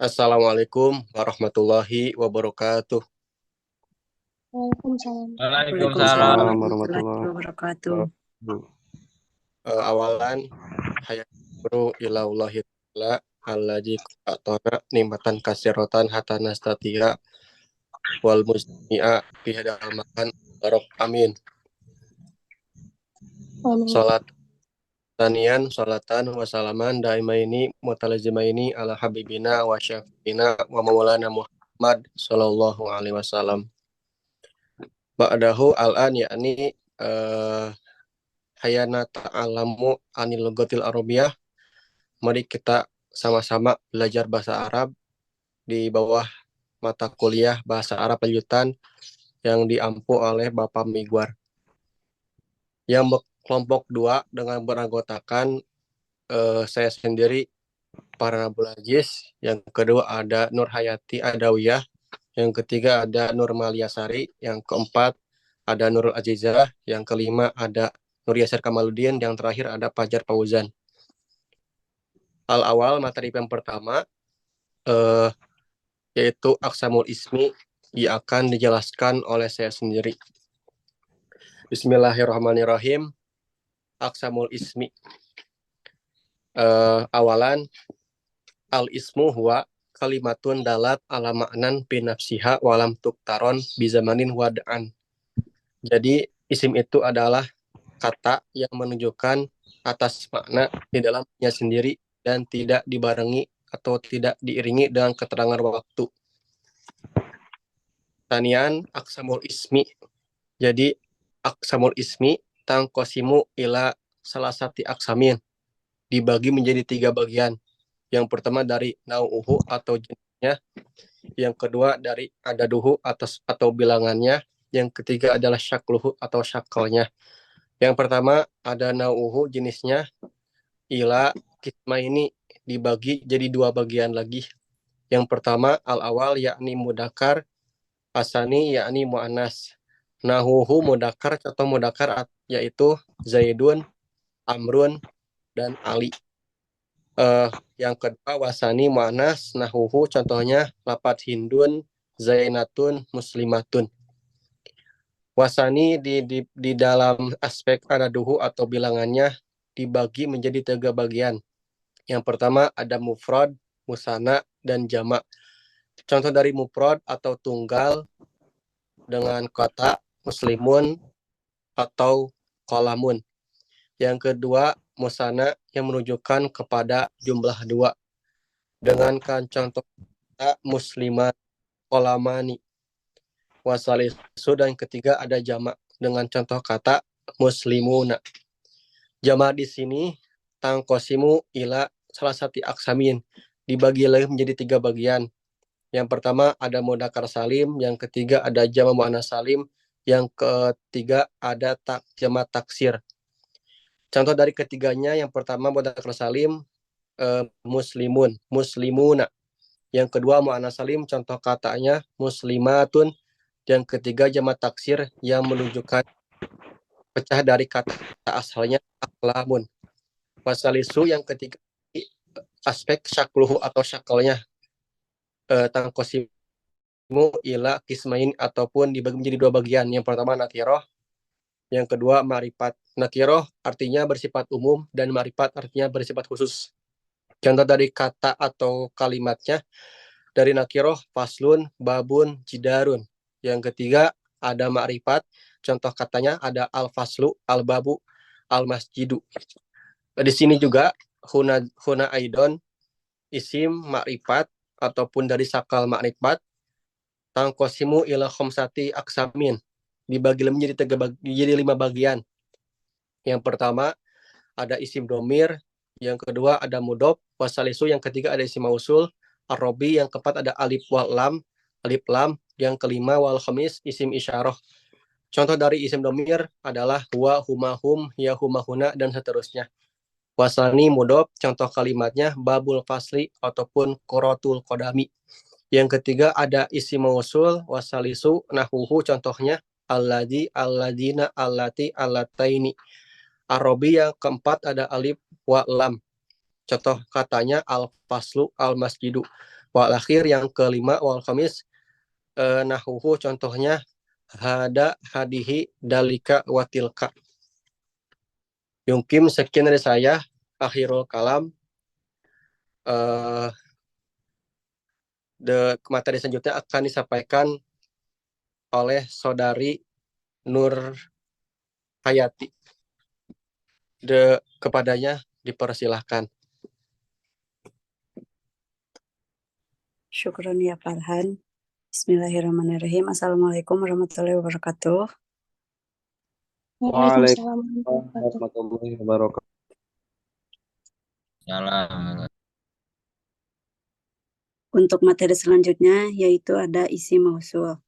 Assalamualaikum warahmatullahi wabarakatuh. Waalaikumsalam. Waalaikumsalam Waalaikumsalam warahmatullahi warahmatullahi wabarakatuh. wabarakatuh. Awalan hayaturu ilaullahi ta'ala alladzi qatana nimatan kasiratan hatana statia wal musmi'a fi hadal makan barok amin. Amin. Salat tanian salatan wa salaman daimaini mutalazimaini ala habibina wa syafiina wa maulana Muhammad sallallahu alaihi wasallam. Ba'dahu al-an yakni hayana ta'alamu anil lugatil arabiyah. Mari kita sama-sama belajar bahasa Arab di bawah mata kuliah bahasa Arab lanjutan yang diampu oleh Bapak Migwar. Yang kelompok 2 dengan beranggotakan saya sendiri, para Nabul Aziz. Yang kedua ada Nur Hayati Adawiyah. Yang ketiga ada Nur Maliasari. Yang keempat ada Nurul Azizah. Yang kelima ada Nur Yasir Kamaluddin. Yang terakhir ada Fajar Fauzan. Awal materi yang pertama yaitu Aqsamul Ismi yang akan dijelaskan oleh saya sendiri. Bismillahirrahmanirrahim. Aqsamul Ismi. Awalan al-ismu huwa kalimatun dalat ala ma'nan binafsiha walam tuktaron bizamanin wada'an. Jadi isim itu adalah kata yang menunjukkan atas makna di dalamnya sendiri dan tidak dibarengi atau tidak diiringi dengan keterangan waktu. Tanian aksamul ismi. Jadi aksamul ismi tangkosimu ila salasati aksamin. Dibagi menjadi 3 bagian. Yang pertama dari nau'uhu atau jenisnya. Yang kedua dari adaduhu atau bilangannya. Yang ketiga adalah syakluhu atau syakalnya. Yang pertama ada nau'uhu jenisnya. Ila kisma ini dibagi jadi 2 bagian lagi. Yang pertama al-awal yakni mudakar, asani yakni mu'anas. Nahuhu mudakar atau mudakar yaitu Zaidun, Amrun, dan Ali. Yang kedua wasani mu'anas, nahuhu contohnya lapat Hindun, Zainatun, Muslimatun. Wasani di dalam aspek adaduhu atau bilangannya dibagi menjadi 3 bagian. Yang pertama ada mufrad, musana, dan jamak. Contoh dari mufrad atau tunggal dengan kata muslimun atau kolamun. Yang kedua musana yang menunjukkan kepada jumlah 2 dengan contoh kata muslimat kolamani. Wasalisu dan ketiga ada jamak dengan contoh kata muslimuna. Jamak di sini tangkosimu ila salah satu aksamin, dibagi lagi menjadi 3 bagian. Yang pertama ada mudzakkar salim, yang ketiga ada jamak muannats salim, yang ketiga ada jamak taksir. Contoh dari ketiganya, yang pertama mudzakkar salim muslimun, muslimuna. Yang kedua muannats salim, contoh katanya muslimatun. Yang ketiga jamak taksir yang menunjukkan pecah dari kata asalnya aklamun. Wasalisu yang ketiga aspek syakluhu atau syakalnya. Tangkosimu ila kismain ataupun dibagi menjadi 2 bagian. Yang pertama nakiroh, yang kedua ma'rifat. Nakiroh artinya bersifat umum dan ma'rifat artinya bersifat khusus. Contoh dari kata atau kalimatnya dari nakiroh faslun, babun, jidarun. Yang ketiga ada ma'rifat. Contoh katanya ada al-faslu, al-babu, al-masjidu. Di sini juga huna aidon isim ma'rifat ataupun dari sakal ma'rifat tangkosimu ila khomsati aksamin, dibagi menjadi 5 bagian. Yang pertama ada isim domir, yang kedua ada mudof, wasalisu, yang ketiga ada isim mausul, arrobi, yang keempat ada alif lam, yang kelima wal khamis isim isyarah. Contoh dari isim domir adalah huwa, huma, hum, ya, huma, huna, dan seterusnya. Wasani mudof, contoh kalimatnya babul fasli ataupun qorotul kodami. Yang ketiga ada isim mausul, wasalisu, nahuhu, contohnya alladzi, alladzina, allati, allataini. Arobi yang keempat ada alif wa lam. Contoh katanya al-faslu, al-masjidu. Wal akhir yang kelima wal khamis nahuhu contohnya hada hadihi dalika watilka. Yungkim sekian dari saya akhirul kalam. Materi selanjutnya akan disampaikan oleh saudari Nur Hayati. Kepadanya dipersilahkan. Syukron ya Farhan. Bismillahirrahmanirrahim. Assalamualaikum warahmatullahi wabarakatuh. Waalaikumsalam warahmatullahi wabarakatuh. Salam. Untuk materi selanjutnya yaitu ada isi mausul.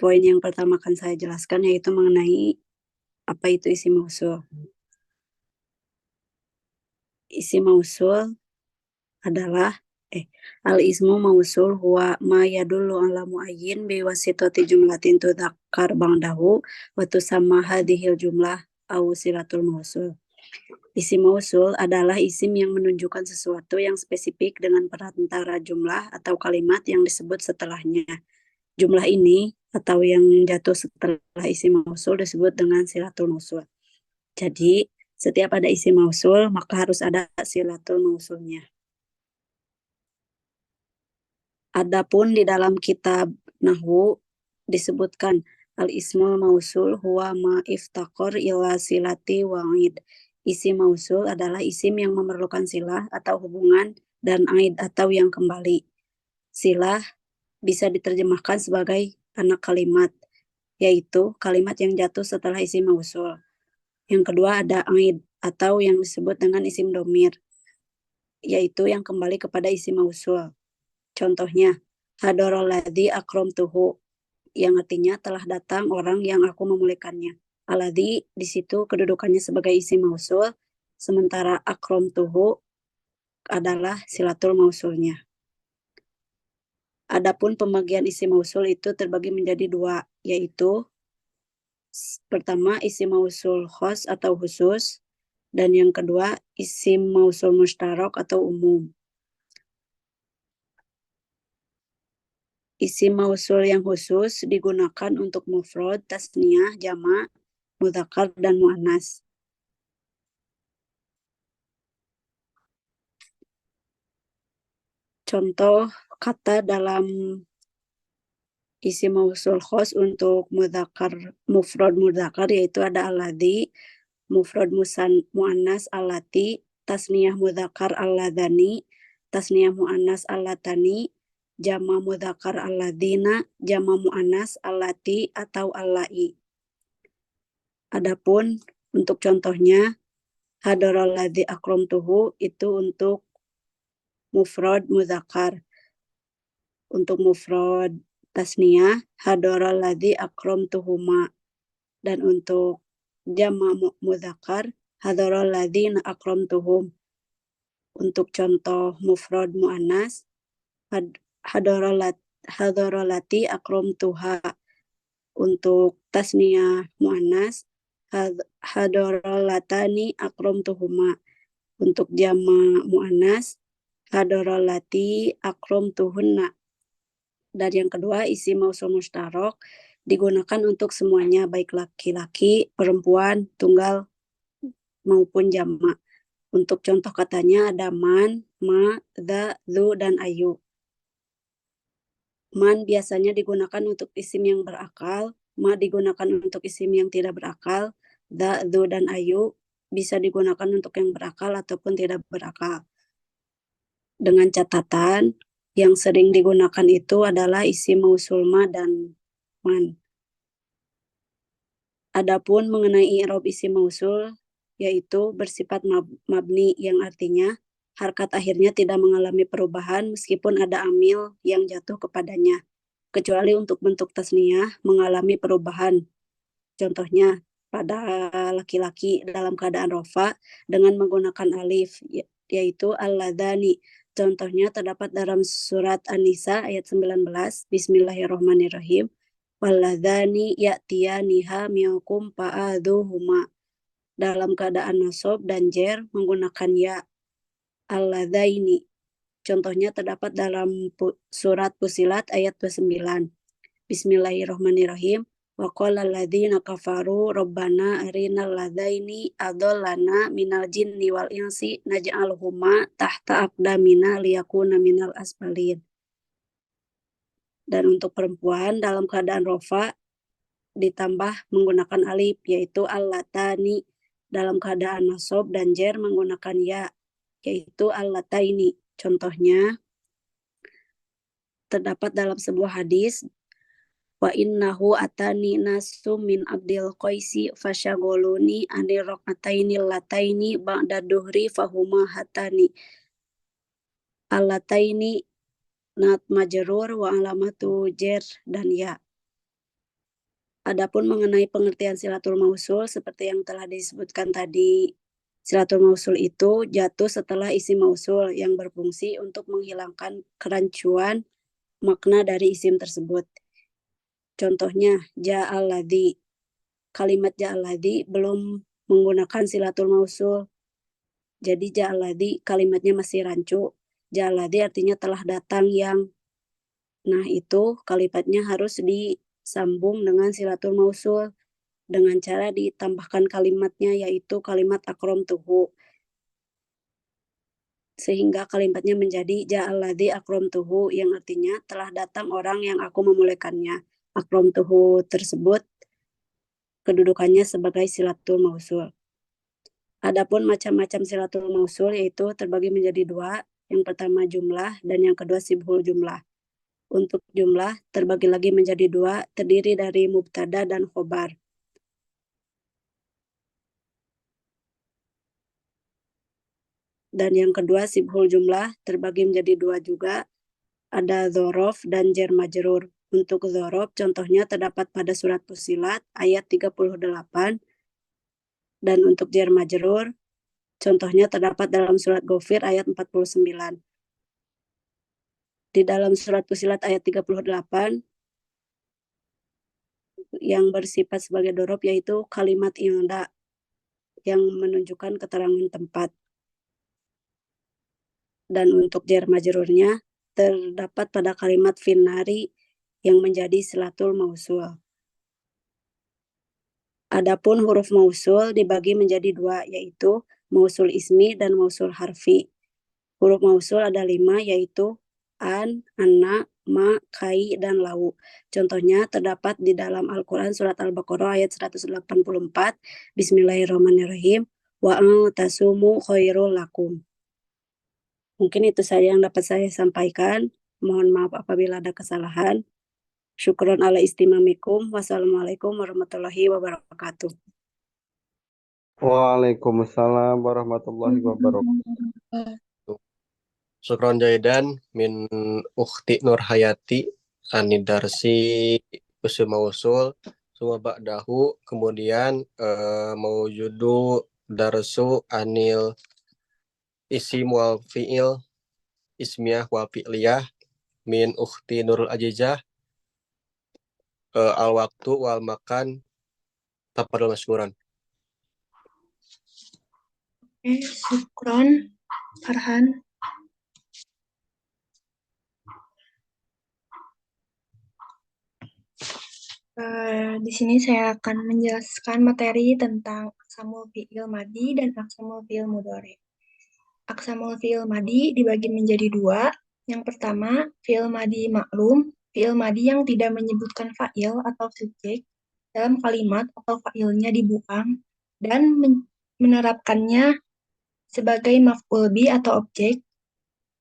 Poin yang pertama akan saya jelaskan yaitu mengenai apa itu isi mausul. Isi mausul adalah al-ismu mausul huwa ma yadullu ala muayyin bi wasitati jumlatin tudzakkar ba'dahu wa tusamma hadhil jumlah au silatul mausul. Isim mausul adalah isim yang menunjukkan sesuatu yang spesifik dengan perantara jumlah atau kalimat yang disebut setelahnya. Jumlah ini atau yang jatuh setelah isim mausul disebut dengan silatul mausul. Jadi, setiap ada isim mausul, maka harus ada silatul mausulnya. Adapun di dalam kitab Nahwu disebutkan al-ismul mausul huwa ma iftaqar ila silati wa'id. Isim mausul adalah isim yang memerlukan silah atau hubungan dan aid atau yang kembali. Silah bisa diterjemahkan sebagai anak kalimat, yaitu kalimat yang jatuh setelah isim mausul. Yang kedua ada aid atau yang disebut dengan isim domir, yaitu yang kembali kepada isim mausul. Contohnya, hadarul ladzi akramtuhu, yang artinya telah datang orang yang aku memuliakannya. Alladzi di situ kedudukannya sebagai isim mausul, sementara akramtuhu adalah silatul mausulnya. Adapun pembagian isim mausul itu terbagi menjadi dua, yaitu pertama isim mausul khos atau khusus, dan yang kedua isim mausul mustarak atau umum. Isim mausul yang khusus digunakan untuk mufrad, tasniyah, jamak, mudzakkar, dan muannas. Contoh kata dalam isim mausul khos untuk mufrad mudzakkar yaitu ada alladzi, mufrad muannas allati, tasniyah mudzakkar alladzani, tasniyah muannas allatani, jama mudzakkar alladzina, jama muannas allati atau allai. Adapun untuk contohnya hadaral ladzi akramtuhu itu untuk mufrad mudzakkar. Untuk mufrad tasniyah hadaral ladzi akramtuhuma, dan untuk jama mudzakkar hadaral ladzina akramtuhum. Untuk contoh mufrad muannas hadaralati akramtuha. Untuk tasniyah muannas hadarolatani akramtuhuma. Untuk jama muannas hadarolati akramtuhunna. Dan yang kedua isim mausul mustarak digunakan untuk semuanya, baik laki-laki, perempuan, tunggal maupun jamak. Untuk contoh katanya ada man, ma, dha, dhu, dan ayu. Man biasanya digunakan untuk isim yang berakal, ma digunakan untuk isim yang tidak berakal, dha, dhu, dan ayu bisa digunakan untuk yang berakal ataupun tidak berakal. Dengan catatan, yang sering digunakan itu adalah isim mausul ma dan man. Adapun mengenai i'rab isim mausul, yaitu bersifat mabni yang artinya harkat akhirnya tidak mengalami perubahan meskipun ada amil yang jatuh kepadanya, kecuali untuk bentuk tasniyah mengalami perubahan. Contohnya pada laki-laki dalam keadaan rofa dengan menggunakan alif, yaitu al-ladhani. Contohnya terdapat dalam surat An-Nisa ayat 19, Bismillahirrahmanirrahim. Walladhani ya'tiyaniha minkum fa'adhuhuma. Dalam keadaan nasab dan jer menggunakan ya, alladhaini. Contohnya terdapat dalam surat Fusilat ayat 29. Bismillahirrahmanirrahim. Wa qala alladziina kafaru rabbana arinal ladaini adallana minal jinni wal insi naj'alhuma tahta aqdamina liyakuna minal asfalin. Dan untuk perempuan dalam keadaan rofa ditambah menggunakan alif, yaitu al-latani. Dalam keadaan nasab dan jer menggunakan ya, yaitu al-lataini. Contohnya terdapat dalam sebuah hadis, wa innahu atani nasu min abdil qaisi fasyagoluni anir raqataini lataini ba'da duhri fahuma hatani. Al-lataini nat majrur wa alamatu jer dan ya. Adapun mengenai pengertian silatul mausul seperti yang telah disebutkan tadi, silatul mausul itu jatuh setelah isim mausul yang berfungsi untuk menghilangkan kerancuan makna dari isim tersebut. Contohnya, ja'alladzi. Kalimat ja'alladzi belum menggunakan silatul mausul. Jadi ja'alladzi kalimatnya masih rancu. Ja'alladzi artinya telah datang yang. Nah, itu kalimatnya harus disambung dengan silatul mausul dengan cara ditambahkan kalimatnya, yaitu kalimat akramtuhu. Sehingga kalimatnya menjadi ja'alladzi akramtuhu, yang artinya telah datang orang yang aku memuliakannya. Akramtuhu tersebut kedudukannya sebagai silatul mausul. Adapun macam-macam silatul mausul yaitu terbagi menjadi dua. Yang pertama jumlah dan yang kedua sibhul jumlah. Untuk jumlah terbagi lagi menjadi dua, terdiri dari mubtada dan khobar. Dan yang kedua sibhul jumlah terbagi menjadi dua juga, ada dzorof dan jar majrur. Untuk dzorof contohnya terdapat pada surat Fusilat ayat 38. Dan untuk jar majrur contohnya terdapat dalam surat Ghafir ayat 49. Di dalam surat Fusilat ayat 38 yang bersifat sebagai dzorof yaitu kalimat inda yang menunjukkan keterangan tempat. Dan untuk jar majrurnya terdapat pada kalimat finnari yang menjadi silatul mausul. Adapun huruf mausul dibagi menjadi dua, yaitu mausul ismi dan mausul harfi. Huruf mausul ada 5, yaitu an, anna, ma, kai, dan lau. Contohnya terdapat di dalam Al-Quran surat Al-Baqarah ayat 184. Bismillahirrahmanirrahim. Wa an tasumu khairul lakum. Mungkin itu saja yang dapat saya sampaikan. Mohon maaf apabila ada kesalahan. Syukron ala istimamikum. Wassalamualaikum warahmatullahi wabarakatuh. Waalaikumsalam warahmatullahi wabarakatuh. Syukron jaidan min ukhti Nurhayati anidarsi usul mausul suma ba'dahu, kemudian maujudu darsu anil isim wal fi'il ismiyah wal fi'liyah min ukhti Nurul Ajizah al waktu wal makan tapadul masykuran. Syukron Farhan. Di sini saya akan menjelaskan materi tentang aqsamul fi'il madi dan aqsamul fi'il mudhari. Aqsamul fi'il madi dibagi menjadi dua. Yang pertama, fi'il madi maklum, fi'il madi yang tidak menyebutkan fa'il atau subjek dalam kalimat atau fa'ilnya dibuang dan menerapkannya sebagai maf'ul bi atau objek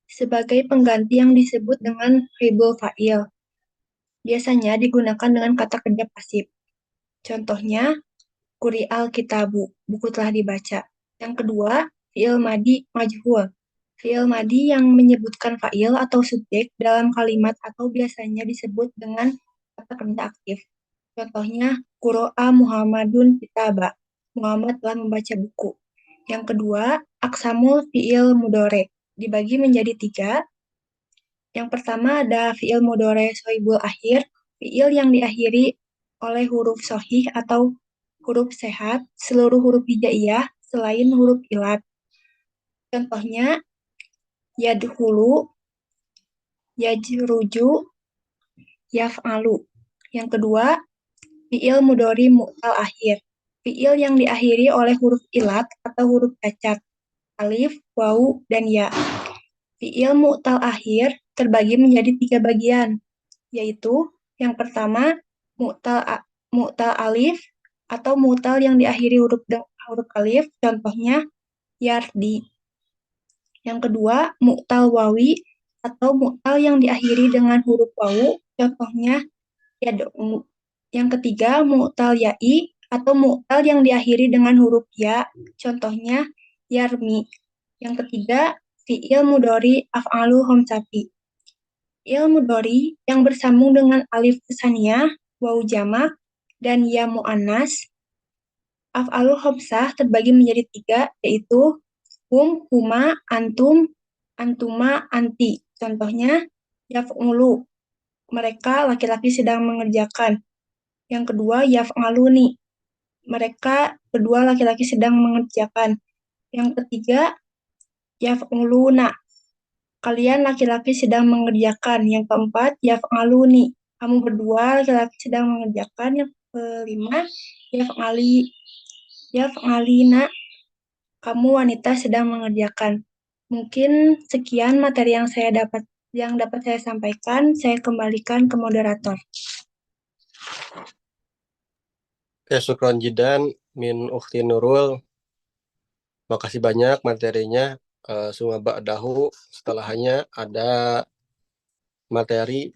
sebagai pengganti yang disebut dengan ribul fa'il. Biasanya digunakan dengan kata kerja pasif. Contohnya, quri'al kitabu, buku telah dibaca. Yang kedua, fi'il madi majhul. Fi'il madi yang menyebutkan fa'il atau subjek dalam kalimat atau biasanya disebut dengan kata kerja aktif. Contohnya, qura'a Muhammadun kitaba. Muhammad telah membaca buku. Yang kedua, aqsamul fi'il mudhari dibagi menjadi 3. Yang pertama ada fi'il mudhari shoibul akhir, fi'il yang diakhiri oleh huruf shohih atau huruf sehat, seluruh huruf hijaiyah selain huruf ilat. Contohnya, yadhulu, yajruju, yaf'alu. Yang kedua, fi'il mudhari mu'tal akhir. Fi'il yang diakhiri oleh huruf ilat atau huruf cacat, alif, wawu, dan ya. Fi'il mu'tal akhir terbagi menjadi 3 bagian, yaitu yang pertama mu'tal alif atau mu'tal yang diakhiri huruf alif, contohnya yardi. Yang kedua, mu'tal wawi atau mu'tal yang diakhiri dengan huruf wawu, contohnya yad'u. Yang ketiga, mu'tal ya'i atau mu'tal yang diakhiri dengan huruf ya, contohnya yarmi. Yang ketiga, fi'il mudhari af'alu khamsati. Fi'il mudhari yang bersambung dengan alif tsaniyah, wawu jamak, dan ya mu'annas. Af'alu khamsah terbagi menjadi 3, yaitu hum, huma, antum, antuma, anti. Contohnya, yaf'ulu. Mereka laki-laki sedang mengerjakan. Yang kedua, yaf'aluni. Mereka kedua laki-laki sedang mengerjakan. Yang ketiga, yaf'uluna. Kalian laki-laki sedang mengerjakan. Yang keempat, yaf'aluni. Kamu berdua laki-laki sedang mengerjakan. Yang kelima, yaf'alina. Kamu wanita sedang mengerjakan. Mungkin sekian materi yang dapat saya sampaikan. Saya kembalikan ke moderator. Oke, syukron jidan min ukhti Nurul. Makasih banyak materinya. Suma ba'dahu setelahnya ada materi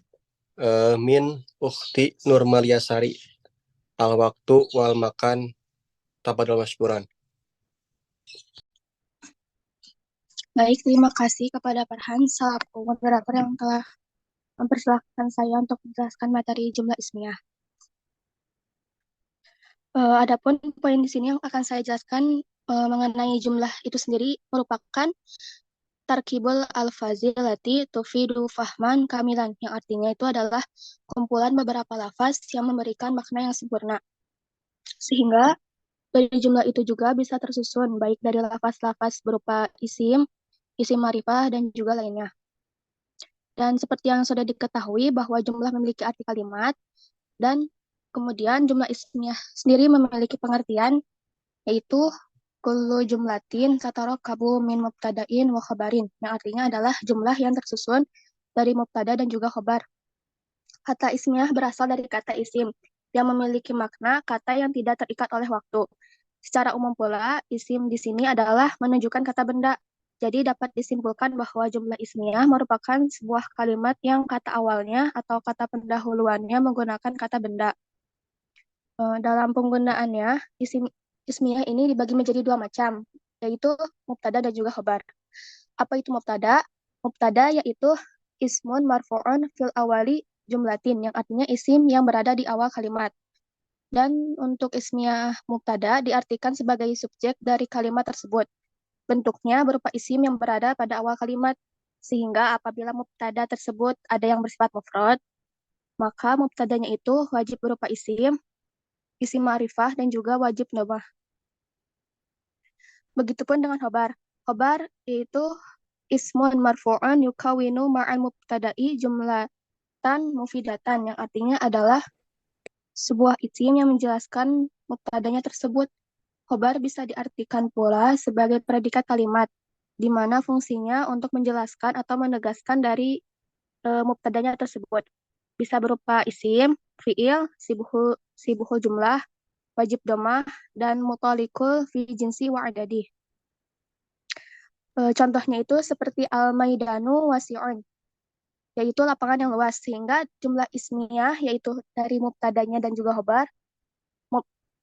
min ukhti Nurmaliasari. Al waktu wal makan tabadul masykuran. Baik, terima kasih kepada Farhan selaku moderator yang telah mempersilahkan saya untuk menjelaskan materi jumlah ismiyah. Adapun poin di sini yang akan saya jelaskan mengenai jumlah itu sendiri merupakan tarkibul al-fazilati tufidu fahman kamilan, yang artinya itu adalah kumpulan beberapa lafaz yang memberikan makna yang sempurna. Sehingga dari jumlah itu juga bisa tersusun baik dari lafaz-lafaz berupa isim ma'rifah, dan juga lainnya. Dan seperti yang sudah diketahui bahwa jumlah memiliki arti kalimat, dan kemudian jumlah ismiyah sendiri memiliki pengertian, yaitu kullu jumlatin tatarakabu min mubtada'in wa khabarin, yang artinya adalah jumlah yang tersusun dari mubtada dan juga khabar. Kata ismiyah berasal dari kata isim, yang memiliki makna kata yang tidak terikat oleh waktu. Secara umum pula, isim di sini adalah menunjukkan kata benda. Jadi dapat disimpulkan bahwa jumlah ismiyah merupakan sebuah kalimat yang kata awalnya atau kata pendahuluannya menggunakan kata benda. Dalam penggunaannya, ismiyah ini dibagi menjadi 2 macam, yaitu mubtada dan juga khabar. Apa itu mubtada? Mubtada yaitu ismun marfu'un fil awali jumlatin, yang artinya isim yang berada di awal kalimat. Dan untuk ismiyah mubtada diartikan sebagai subjek dari kalimat tersebut. Bentuknya berupa isim yang berada pada awal kalimat, sehingga apabila mubtada tersebut ada yang bersifat mufrad, maka mubtadanya itu wajib berupa isim ma'rifah, dan juga wajib dhamah. Begitupun dengan khobar. Khobar yaitu ismun marfu'un yukawinu ma'al mubtada'i jumlatan mufidatan, yang artinya adalah sebuah isim yang menjelaskan mubtadanya tersebut. Khobar bisa diartikan pula sebagai predikat kalimat, di mana fungsinya untuk menjelaskan atau menegaskan dari mubtadanya tersebut. Bisa berupa isim, fi'il, sibuhul jumlah, wajib dhamah, dan mutalikul fi jinsi wa adadi. Contohnya itu seperti al-maidanu wasi'un, yaitu lapangan yang luas, sehingga jumlah ismiyah yaitu dari mubtadanya dan juga khobar.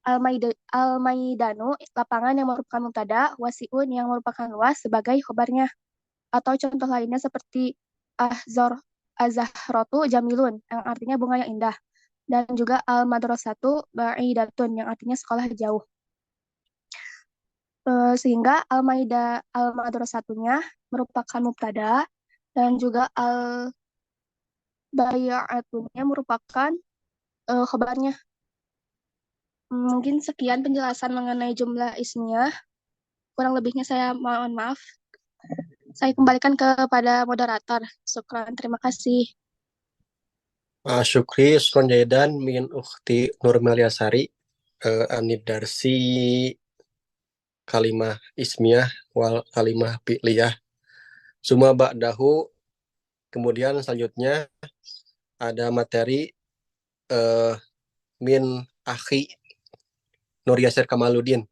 Al-maidanu lapangan yang merupakan mubtada, wasi'un yang merupakan luas sebagai khobarnya. Atau contoh lainnya seperti az-zahratu jamilun, yang artinya bunga yang indah, dan juga al-madrasatu ba'idatun, yang artinya sekolah jauh. Sehingga al-madrasatunya merupakan mubtada, dan juga al-bay'atunya merupakan khobarnya. Mungkin sekian penjelasan mengenai jumlah ismiyah. Kurang lebihnya saya mohon maaf. Saya kembalikan kepada moderator. Syukran, terima kasih. Syukri, Syukron Jaidan, min ukhti Nur Maliasari, Anid Darsi, kalimah ismiyah, wal kalimah fi'liyah. Suma ba'dahu, kemudian selanjutnya ada materi min akhi Nur Yasir Kamaluddin.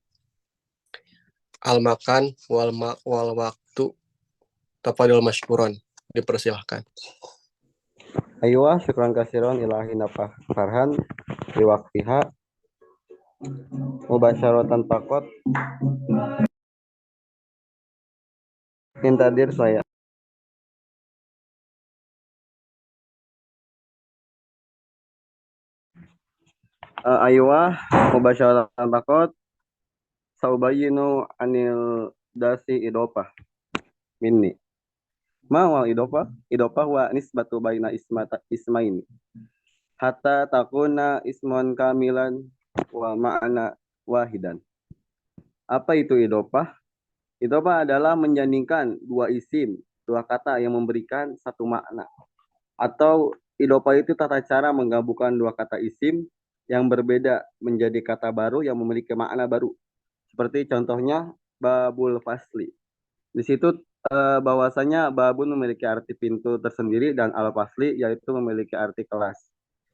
Al-makan wal waktu tafadhol mashkuron. Dipersilahkan. Aywa, syukran kasiron ilahi nafah farhan di waktiha mubasyaratan pakot intadir saya. Aywa, mubasyaratan pakot saubayinu anil dasi idopah minni. Ma wal idopah? Idopah wa nisbatu baina ismaini. Hatta takuna ismon kamilan wa ma'ana wahidan. Apa itu idopah? Idopah adalah menjadikan dua isim, dua kata yang memberikan satu makna. Atau idopah itu tata cara menggabungkan dua kata isim yang berbeda menjadi kata baru yang memiliki makna baru. Seperti contohnya babul fasli. Di situ bahwasanya babun memiliki arti pintu tersendiri dan al-fasli yaitu memiliki arti kelas.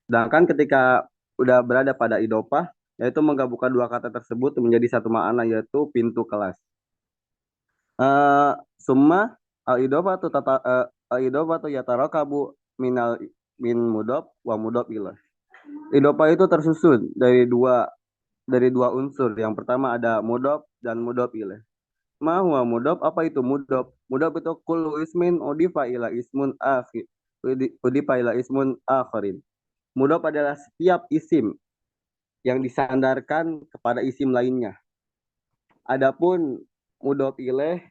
Sedangkan ketika udah berada pada idopah, yaitu menggabungkan dua kata tersebut menjadi satu makna yaitu pintu kelas. Summa al-idopatu yatarakabu min mudob wa mudob ilah. Idopah itu tersusun dari dua unsur. Yang pertama ada mudob dan mudob ilah. Ma huwa mudob? Apa itu mudob? Mudob itu kullu ismin udifa ila ismun akhir. Udifa ila ismun akharin. Mudob adalah setiap isim yang disandarkan kepada isim lainnya. Adapun mudob ilaih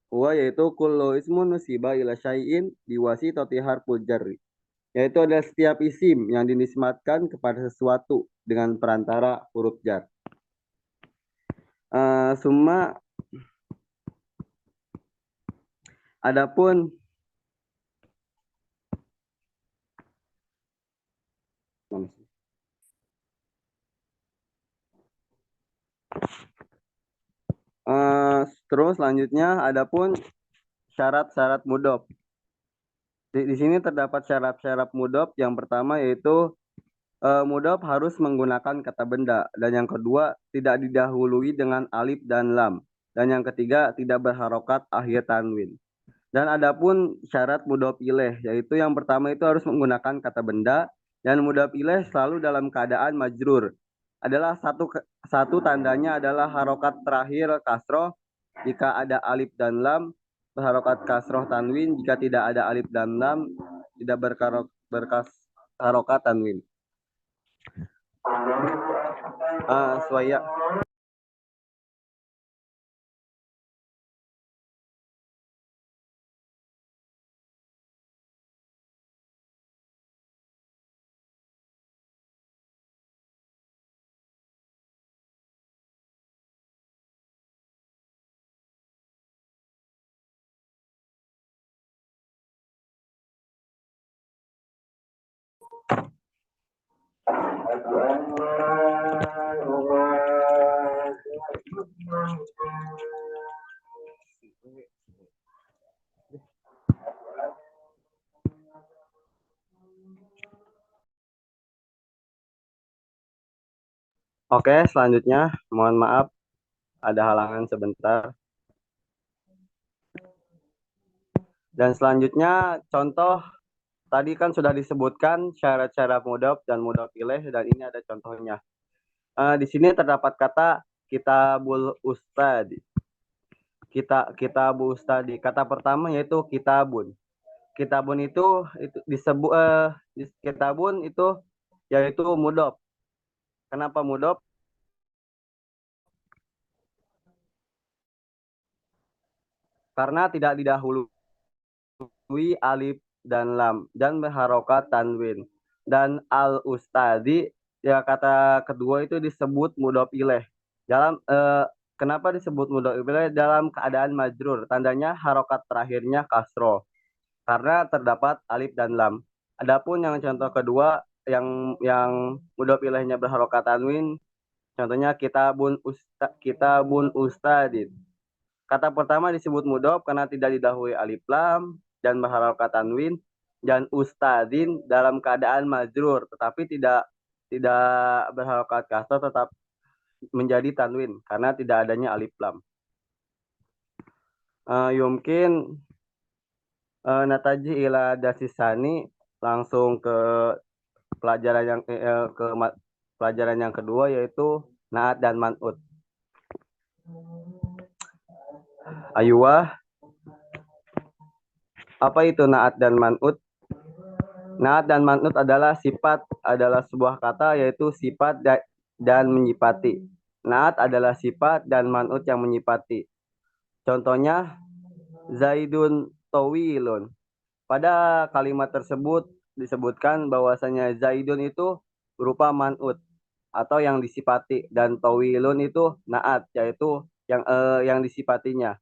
huwa yaitu kullu ismun nusiba ila syai'in biwasitati harful jarri. Yaitu adalah setiap isim yang dinisbatkan kepada sesuatu dengan perantara huruf jar. Summa adapun terus selanjutnya adapun syarat-syarat mudob. Di sini terdapat syarat-syarat mudob. Yang pertama yaitu mudob harus menggunakan kata benda, dan yang kedua tidak didahului dengan alif dan lam, dan yang ketiga tidak berharokat akhir tanwin. Dan adapun syarat mudob ilaih, yaitu yang pertama itu harus menggunakan kata benda, dan mudob ilaih selalu dalam keadaan majrur. Adalah satu tandanya adalah harokat terakhir kasroh jika ada alif dan lam, berharokat kasroh tanwin jika tidak ada alif dan lam, tidak berharokat tanwin. Suaya. Oke, selanjutnya mohon maaf ada halangan sebentar. Dan selanjutnya contoh tadi kan sudah disebutkan syarat-syarat mudob dan mudob ilaih, dan ini ada contohnya. Di sini terdapat kata kitabul ustadi. Kitabul ustadi. Kata pertama yaitu kitabun. Kitabun itu disebut kitabun itu yaitu mudob. Kenapa mudob? Karena tidak didahului alif dan lam dan berharokat tanwin. Dan al-ustadi ya kata kedua itu disebut mudob ilaih. Dalam Kenapa disebut mudhaf ilaih? Dalam keadaan majrur, tandanya harokat terakhirnya kasroh karena terdapat alif dan lam. Adapun yang contoh kedua yang mudhaf ilaihnya berharokat tanwin, contohnya kitabun ustadin. Kata pertama disebut mudhaf karena tidak didahului alif lam dan berharokat tanwin, dan ustadin dalam keadaan majrur tetapi tidak berharokat kasroh, tetap menjadi tanwin karena tidak adanya alif lam. Yumkin nataji ila dasisani, langsung ke pelajaran yang kedua, yaitu naat dan man'ut. Ayuwah, apa itu naat dan man'ut? Naat dan man'ut adalah sebuah kata, yaitu sifat dan menyifati. Naat adalah sifat dan man'ut yang menyifati. Contohnya, Zaidun tawilun. Pada kalimat tersebut disebutkan bahwasanya Zaidun itu berupa man'ut atau yang disifati, dan tawilun itu naat, yaitu yang disifatinya.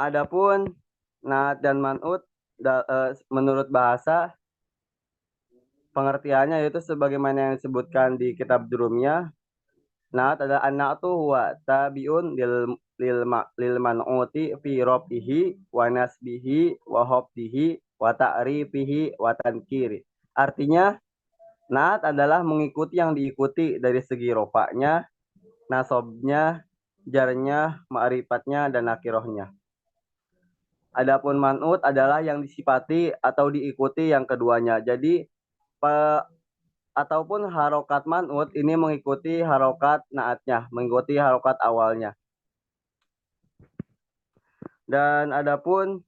Adapun naat dan man'ut menurut bahasa pengertiannya yaitu sebagaimana yang disebutkan di kitab Jurumiyah. Naat adalah an-na'tu huwa tabi'un lil man'uti fi rafihi wa nasbihi wa hafdihi wa ta'rifihi wa tankiri. Artinya, naat adalah mengikuti yang diikuti dari segi rofaknya, nasobnya, jarnya, ma'rifatnya, dan nakirohnya. Adapun man'ut adalah yang disifati atau diikuti yang keduanya. Jadi, ataupun harokat man'ut ini mengikuti harokat naatnya, mengikuti harokat awalnya. Dan adapun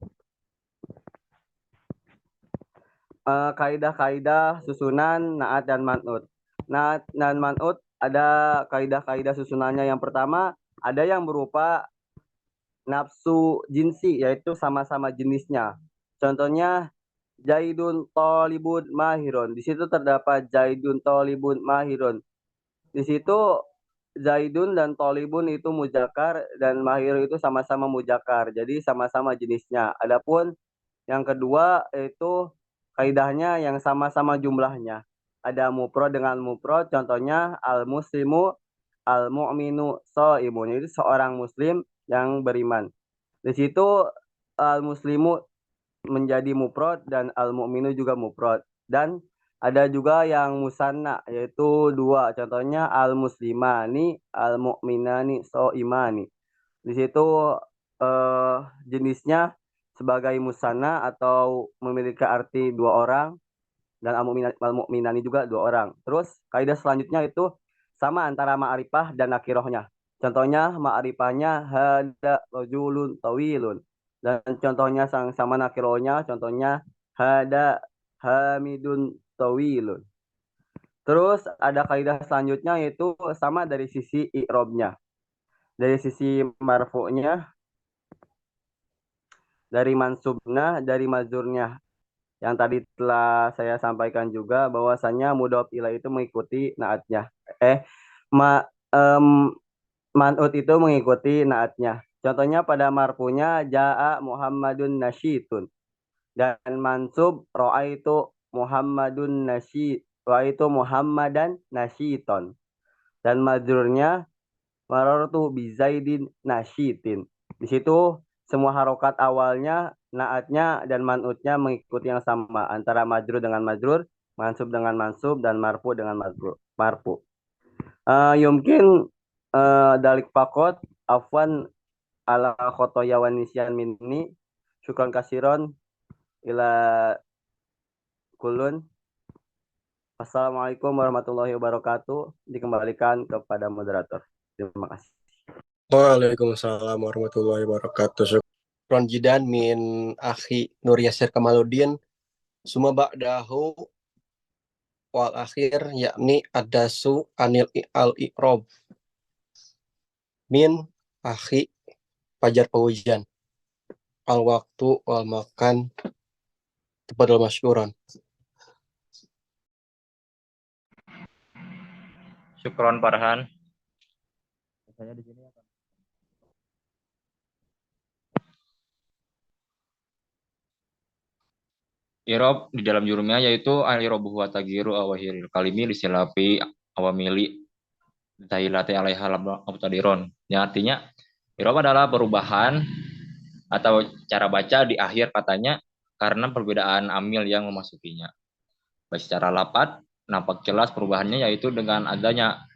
kaidah-kaidah susunan naat dan man'ut. Naat dan man'ut ada kaidah-kaidah susunannya. Yang pertama, ada yang berupa nafsu jinsi, yaitu sama-sama jenisnya. Contohnya, Zaidun tolibun mahirun. Di situ terdapat Zaidun tolibun mahirun. Di situ Zaidun dan tolibun itu mujakar dan mahir itu sama-sama mujakar. Jadi sama-sama jenisnya. Adapun yang kedua itu kaidahnya yang sama-sama jumlahnya. Ada mufrad dengan mufrad. Contohnya al-muslimu al-mu'minu shaimun. Itu seorang muslim yang beriman. Di situ al-muslimu menjadi mufrad dan al-mu'minu juga mufrad. Dan ada juga yang musanna, yaitu dua. Contohnya al-muslimani al-mu'minani shaimani. Di situ jenisnya sebagai musanna atau memiliki arti dua orang, dan al-mu'minani juga dua orang. Terus kaidah selanjutnya itu sama antara ma'rifah dan nakirohnya. Contohnya ma'rifahnya hada rajulun tawilun. Dan contohnya sama nakirohnya, contohnya hada hamidun tawilun. Terus ada kaidah selanjutnya yaitu sama dari sisi i'robnya. Dari sisi marfu'nya, dari mansubnya, dari mazurnya. Yang tadi telah saya sampaikan juga bahwasanya mudhof ilaih itu mengikuti naatnya. Man'ut itu mengikuti naatnya. Contohnya pada marfu'nya ja'a Muhammadun nasyitun. Dan mansub ra'aitu Muhammadun ra'aitu Muhammadan nasyiton. Dan majrurnya marartu bi Zaidin nasyitin. Di situ semua harokat awalnya, naatnya, dan man'utnya mengikuti yang sama antara majrur dengan majrur, mansub dengan mansub, dan marfu dengan marfu. Yumkin dalik fakot afwan ala khotoya wa nisyan minni. Syukran kasiron ila kulun. Assalamualaikum warahmatullahi wabarakatuh. Dikembalikan kepada moderator. Terima kasih. Waalaikumsalam warahmatullahi wabarakatuh. Syukron jidan min akhi Nur Yasir Kamaluddin. Suma ba'dahu wal akhir yakni adasu anil al-i'rob. Min akhi Fajar Pawijan. Al-waktu wal makan tafadhal masykuran. Syukron Farhan. Saya di sini akan Irob di dalam jurumnya yaitu al-irobu wa tagiru awahiril kalimi lisilafi awamili tahilati alaiha abtadiron. Yang artinya irob adalah perubahan atau cara baca di akhir katanya karena perbedaan amil yang memasukinya. Baik secara lapat nampak jelas perubahannya yaitu dengan adanya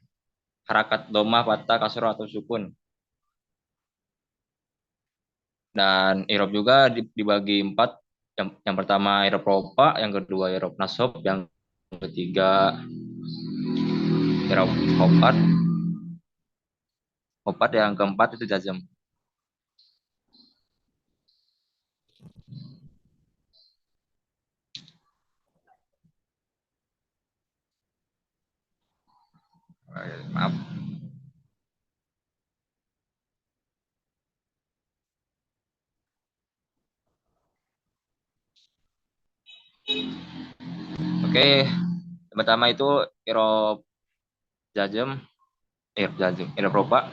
harakat domah, fathah, kasroh atau sukun. Dan irob juga dibagi 4. Yang pertama irob rofa, yang kedua irob nasab, yang ketiga irob khopat, yang keempat itu jazm. Maaf. Oke, yang pertama itu irob jazm, irob rofa.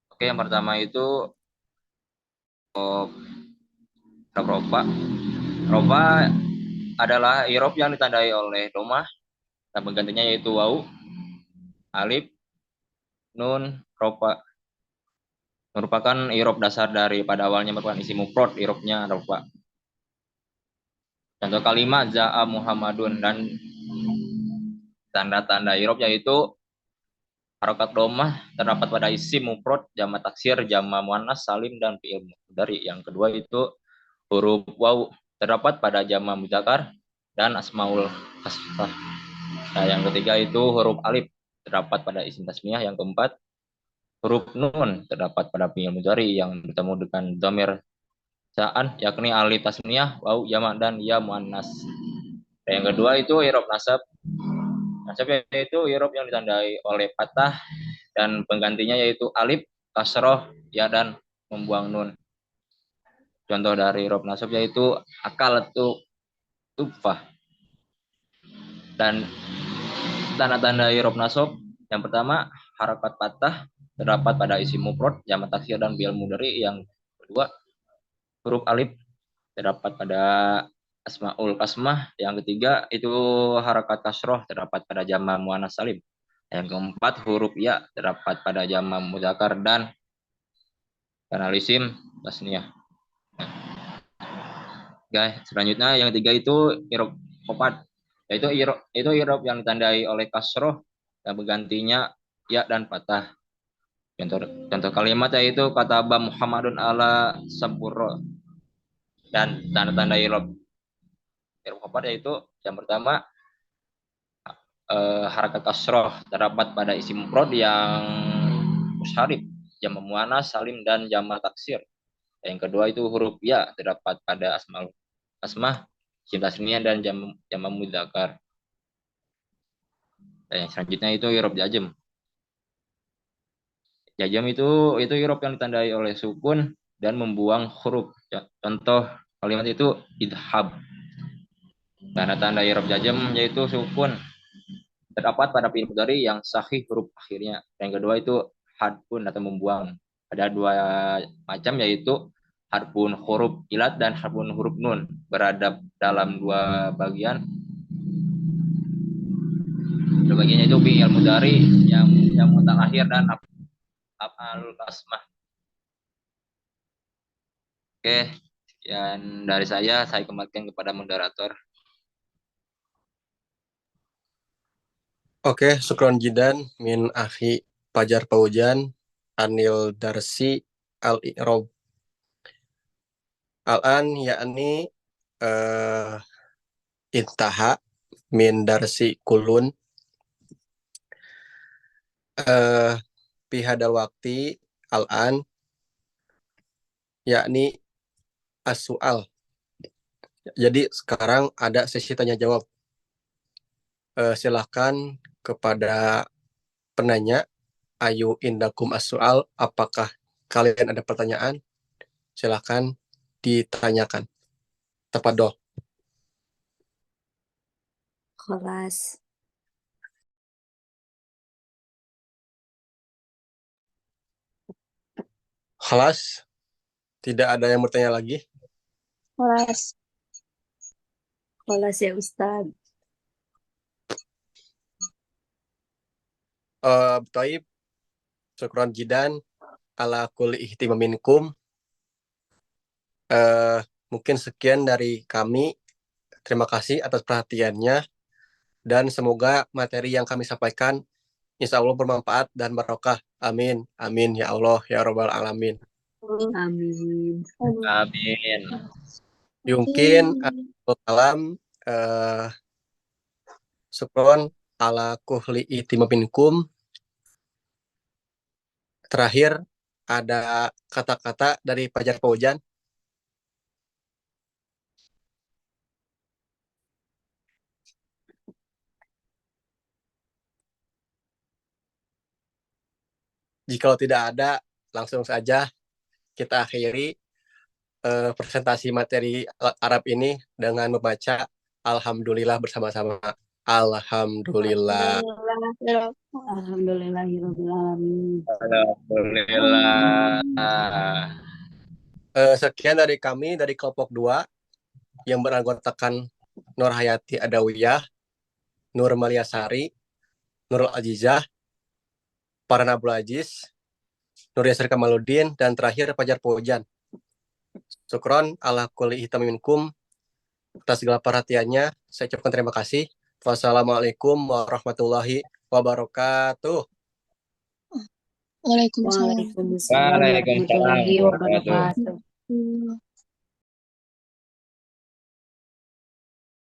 Oke, yang pertama itu irob rofa. Rofa adalah irob yang ditandai oleh domah dan penggantinya yaitu wau, alif, nun, rofa. Merupakan irob dasar dari pada awalnya merupakan isim mufrad, irobnya rofa. Contoh kalimat za'a Muhammadun dan tanda-tanda irob yaitu harokat domah terdapat pada isim mufrad, jamak taksir, jamak muannas salim dan fi'il mudhari. Yang kedua itu huruf waw terdapat pada jamak mudzakkar dan asmaul kasrah. Nah, yang ketiga itu huruf alif terdapat pada isim tasmiyah. Yang keempat huruf nun terdapat pada fi'il mudhari yang bertemu dengan dhamir sa'an yakni alif tasmiyah, waw jamak dan ya muannas. Yang kedua itu irob nasab. Nasab yaitu irob yang ditandai oleh fathah dan penggantinya yaitu alif, kasroh, ya dan membuang nun. Contoh dari irob nasab yaitu akal tufah. Dan tanda-tanda irob nasab yang pertama harakat fathah terdapat pada isim mufrad, jamak taksir dan fi'il mudhari. Yang kedua huruf alif terdapat pada asmaul kasmah. Yang ketiga itu harakat kasroh terdapat pada jamak muannas salim. Yang keempat huruf ya terdapat pada jamak mudzakkar dan isim tasniyah. Guys, selanjutnya yang ketiga itu irob khopat, yaitu irob yang ditandai oleh kasroh dan penggantinya ya dan fathah. Contoh kalimat yaitu kataba Muhammadun ala saburo. Dan tanda-tanda irob khopat yaitu yang pertama harakat kasroh terdapat pada isim mufrad yang musharif, jamak muannas salim dan jamak taksir. Yang kedua itu huruf ya terdapat pada asmah, isim tasniyah dan jamak mudzakkar. Dan yang selanjutnya itu irob jazm. Jazm itu irob yang ditandai oleh sukun dan membuang huruf. Contoh kalimat itu idhab. Tanda-tanda irob jazm yaitu sukun terdapat pada fi'il mudhari yang sahih huruf akhirnya. Yang kedua itu hadfun atau membuang. Ada dua macam yaitu harfun huruf ilat dan harfun huruf nun, beradab dalam dua bagian. Bagiannya itu fi'il mudhari yang mutal akhir dan af'alul kasmah. Oke, sekian dari saya kembalikan kepada moderator. Oke, syukron jidan min akhi Fajar Paujan Anil Darsi al-I'rob. Al-an yakni intaha min darsi kulun pihadal wakti al-an yakni as-su'al. Jadi sekarang ada sesi tanya jawab. Silakan kepada penanya. Ayu indakum as-su'al. Apakah kalian ada pertanyaan? Silakan ditanyakan. Tafadhol. Kelas. Khalas. Tidak ada yang bertanya lagi. Kelas. Kelas ya Ustaz. Taib. Syukron jidan ala kulli ihtimaminkum. Mungkin sekian dari kami. Terima kasih atas perhatiannya dan semoga materi yang kami sampaikan insya Allah bermanfaat dan barokah. Amin. Amin ya Allah ya Rabbal Alamin. Amin. Amin. Mungkin salam syukron ala kulli ihtimaminkum. Terakhir ada kata-kata dari Fajar Fauzan. Jika tidak ada, langsung saja kita akhiri presentasi materi Arab ini dengan membaca Alhamdulillah bersama-sama. Alhamdulillah. Alhamdulillahirabbil alamin. Alhamdulillah. Sekian dari kami dari kelompok 2 yang beranggotakan Nur Hayati Adawiyah, Nur Maliasari, Nurul Azizah, Farhan Abdul Aziz, Nur Yasir Kamaluddin, dan terakhir Fajar Fauzan. Syukron ala kulli ihtimaminkum atas segala perhatiannya. Saya ucapkan terima kasih. Wassalamualaikum warahmatullahi wabarakatuh. Waalaikumsalam. Waalaikumsalam warahmatullahi wabarakatuh.